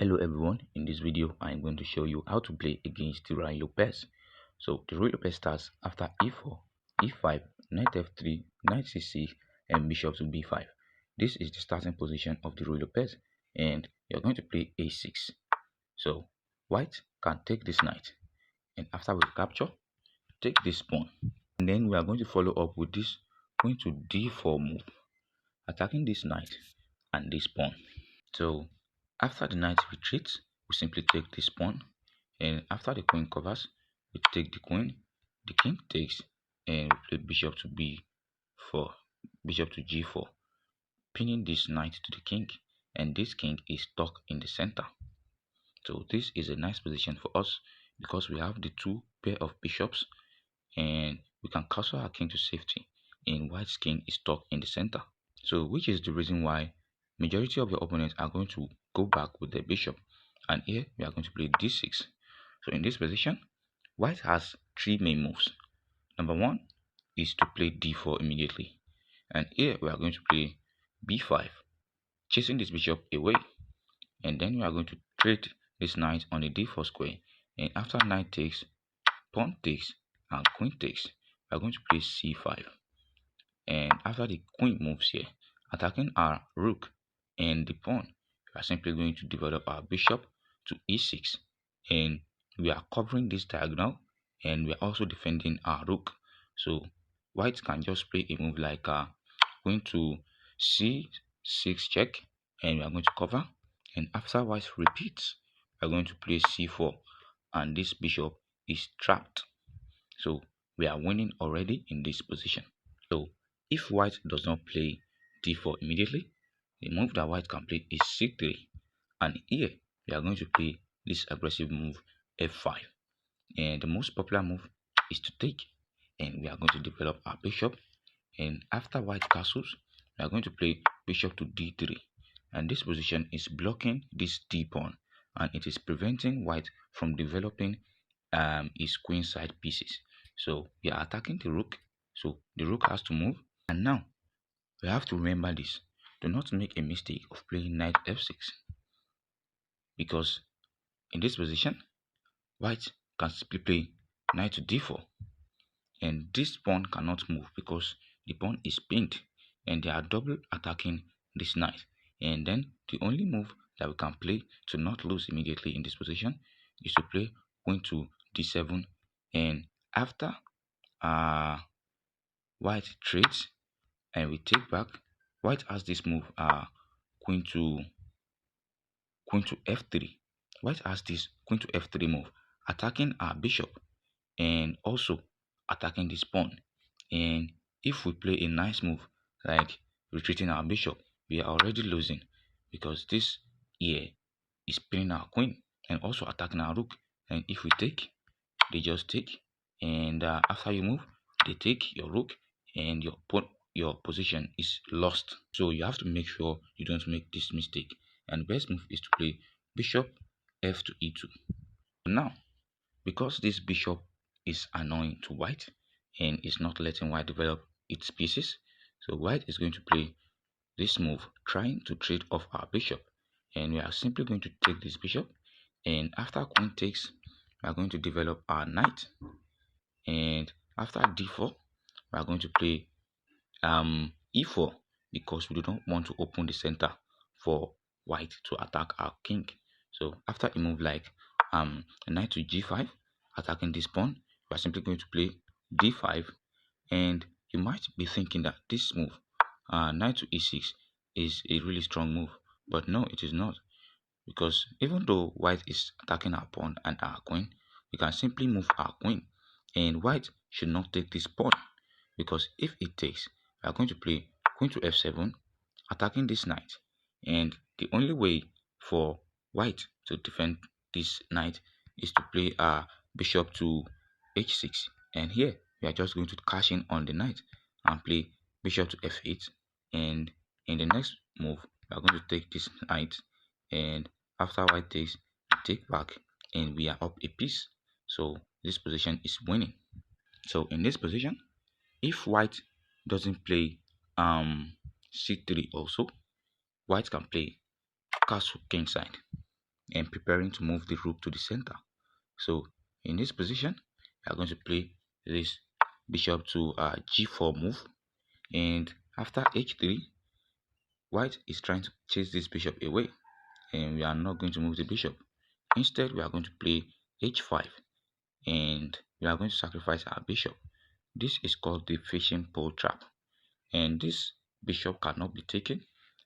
Hello everyone, in this video I am going to show you how to play against the Ruy Lopez. So the Ruy Lopez starts after e4, e5, knight f3, knight c6 and bishop to b5. This is the starting position of the Ruy Lopez and you're going to play a6. So white can take this knight and after we capture, take this pawn. And then we are going to follow up with this queen to d4 move, attacking this knight and this pawn. So after the knight retreats, we simply take this pawn, and after the queen covers, we take the queen, the king takes, and we play bishop to b4, bishop to g4, pinning this knight to the king, and this king is stuck in the center. So this is a nice position for us because we have the two pair of bishops, and we can castle our king to safety, and white's king is stuck in the center. So which is the reason why majority of your opponents are going to go back with the bishop, and here we are going to play d6. So in this position, white has three main moves. Number one is to play d4 immediately, and here we are going to play b5, chasing this bishop away, and then we are going to trade this knight on the d4 square, and after knight takes, pawn takes and queen takes, we are going to play c5, and after the queen moves here, attacking our rook and the pawn, we are simply going to develop our bishop to e6, and we are covering this diagonal, and we are also defending our rook. So white can just play a move like queen to c6 check, and we are going to cover, and after white repeats, we are going to play c4, and this bishop is trapped. So we are winning already in this position. So if white does not play d4 immediately, the move that white can play is c3, and here we are going to play this aggressive move f5, and the most popular move is to take, and we are going to develop our bishop, and after white castles, we are going to play bishop to d3, and this position is blocking this d pawn, and it is preventing white from developing his queenside pieces. So we are attacking the rook, so the rook has to move. And now we have to remember this: do not make a mistake of playing knight f6, because in this position white can simply play knight to d4, and this pawn cannot move because the pawn is pinned, and they are double attacking this knight. And then the only move that we can play to not lose immediately in this position is to play queen to d7, and after white trades and we take back, white has this move queen to f3. White has this queen to f3 move, attacking our bishop and also attacking this pawn. And if we play a nice move like retreating our bishop, we are already losing because this here is pinning our queen and also attacking our rook. And if we take, they just take, and after you move, they take your rook, and your position is lost. So you have to make sure you don't make this mistake. And the best move is to play bishop f to e2. Now, because this bishop is annoying to white and is not letting white develop its pieces, so white is going to play this move, trying to trade off our bishop, and we are simply going to take this bishop, and after queen takes, we are going to develop our knight, and after d4 we are going to play e4, because we do not want to open the center for white to attack our king. So after a move like knight to g5, attacking this pawn, we are simply going to play d5, and you might be thinking that this move knight to e6 is a really strong move, but no, it is not, because even though white is attacking our pawn and our queen, we can simply move our queen, and white should not take this pawn, because if it takes, we are going to play queen to f7, attacking this knight, and the only way for white to defend this knight is to play bishop to h6, and here we are just going to cash in on the knight and play bishop to f8, and in the next move we are going to take this knight, and after white takes, we take back, and we are up a piece. So this position is winning. So in this position, if white doesn't play c3 also, white can play castle kingside, preparing to move the rook to the center. So in this position, we are going to play this bishop to g4 move, and after h3, white is trying to chase this bishop away, and we are not going to move the bishop. Instead, we are going to play h5, and we are going to sacrifice our bishop. This is called the fishing pole trap, and this bishop cannot be taken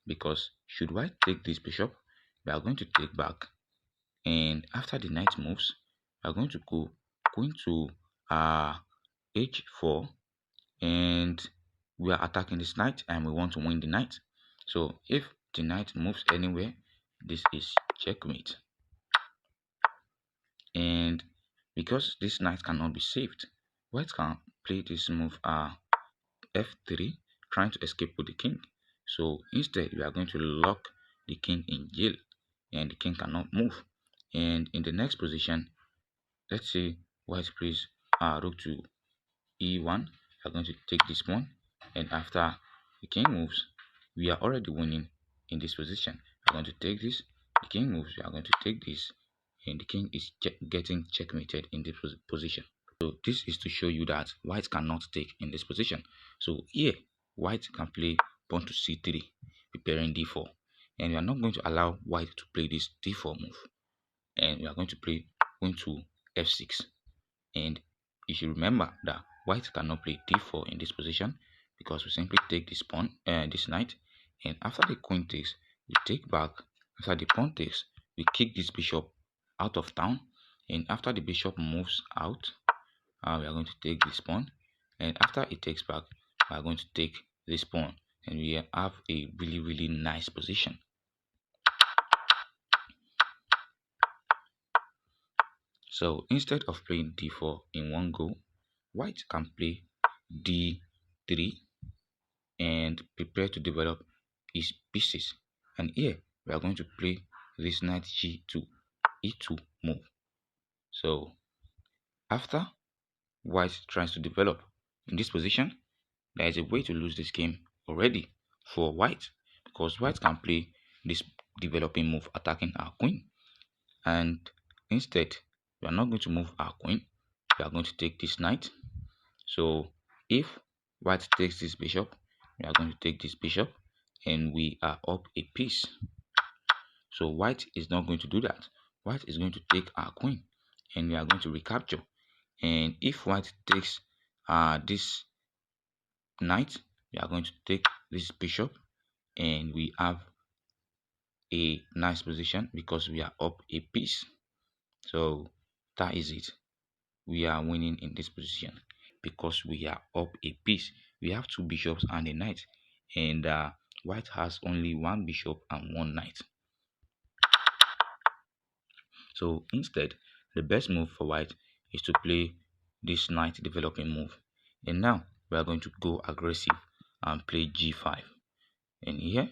because should white take this bishop, we are going to take back, and after the knight moves, we are going to go queen to h4, and we are attacking this knight and we want to win the knight. So if the knight moves anywhere, this is checkmate. And because this knight cannot be saved, white can play this move f3, trying to escape with the king. So instead, we are going to lock the king in jail, and the king cannot move. And in the next position, let's say white plays rook to e1. We are going to take this pawn, and after the king moves, we are already winning in this position. We are going to take this, the king moves, we are going to take this, and the king is getting checkmated in this position. So this is to show you that white cannot take in this position. So here, white can play pawn to c3, preparing d4, and we are not going to allow white to play this d4 move, and we are going to play queen to f6. And you should remember that white cannot play d4 in this position because we simply take this pawn, this knight, and after the queen takes, we take back. After the pawn takes, we kick this bishop out of town, and after the bishop moves out, we are going to take this pawn, and after it takes back, we are going to take this pawn, and we have a really nice position. So instead of playing d4 in one go, white can play d3 and prepare to develop his pieces. And here we are going to play this knight g2 e2 move. So after white tries to develop in this position, there is a way to lose this game already for white, because white can play this developing move attacking our queen, and instead we are not going to move our queen, we are going to take this knight. So if white takes this bishop, we are going to take this bishop, and we are up a piece. So white is not going to do that. White is going to take our queen, and we are going to recapture. And if white takes this knight, we are going to take this bishop, and we have a nice position because we are up a piece. So that is it. We are winning in this position because we are up a piece. We have two bishops and a knight, and white has only one bishop and one knight. So instead, the best move for white is to play this knight developing move. And now we are going to go aggressive and play g5. And here,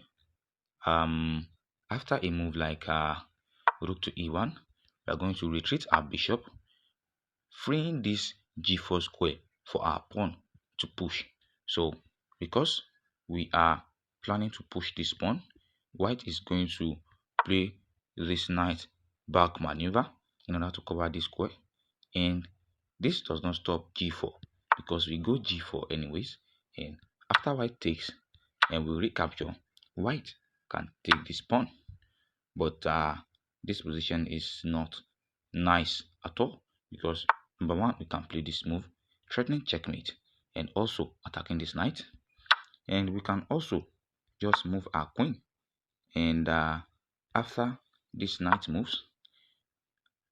after a move like rook to e1, we are going to retreat our bishop, freeing this g4 square for our pawn to push. So because we are planning to push this pawn, white is going to play this knight back maneuver in order to cover this square, and this does not stop g4 because we go g4 anyways, and after white takes and we recapture, white can take this pawn, but this position is not nice at all because number one, we can play this move threatening checkmate and also attacking this knight, and we can also just move our queen, and after this knight moves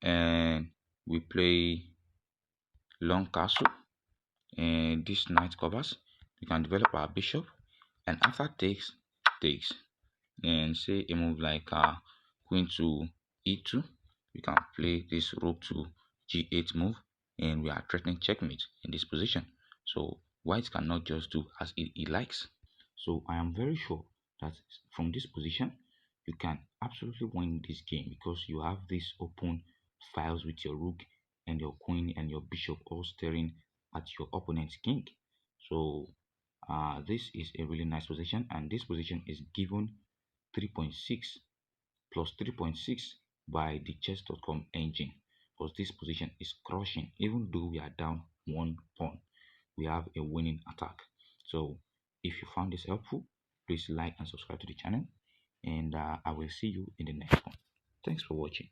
and we play long castle and this knight covers, we can develop our bishop, and after takes and say a move like queen to e2, we can play this rook to g8 move, and we are threatening checkmate in this position. So white cannot just do as he likes. So I am very sure that from this position you can absolutely win this game because you have these open files with your rook and your queen and your bishop all staring at your opponent's king. So this is a really nice position, and this position is given 3.6 plus 3.6 by the chess.com engine, because this position is crushing. Even though we are down 1 pawn, we have a winning attack. So if you found this helpful, please like and subscribe to the channel, and I will see you in the next one. Thanks for watching.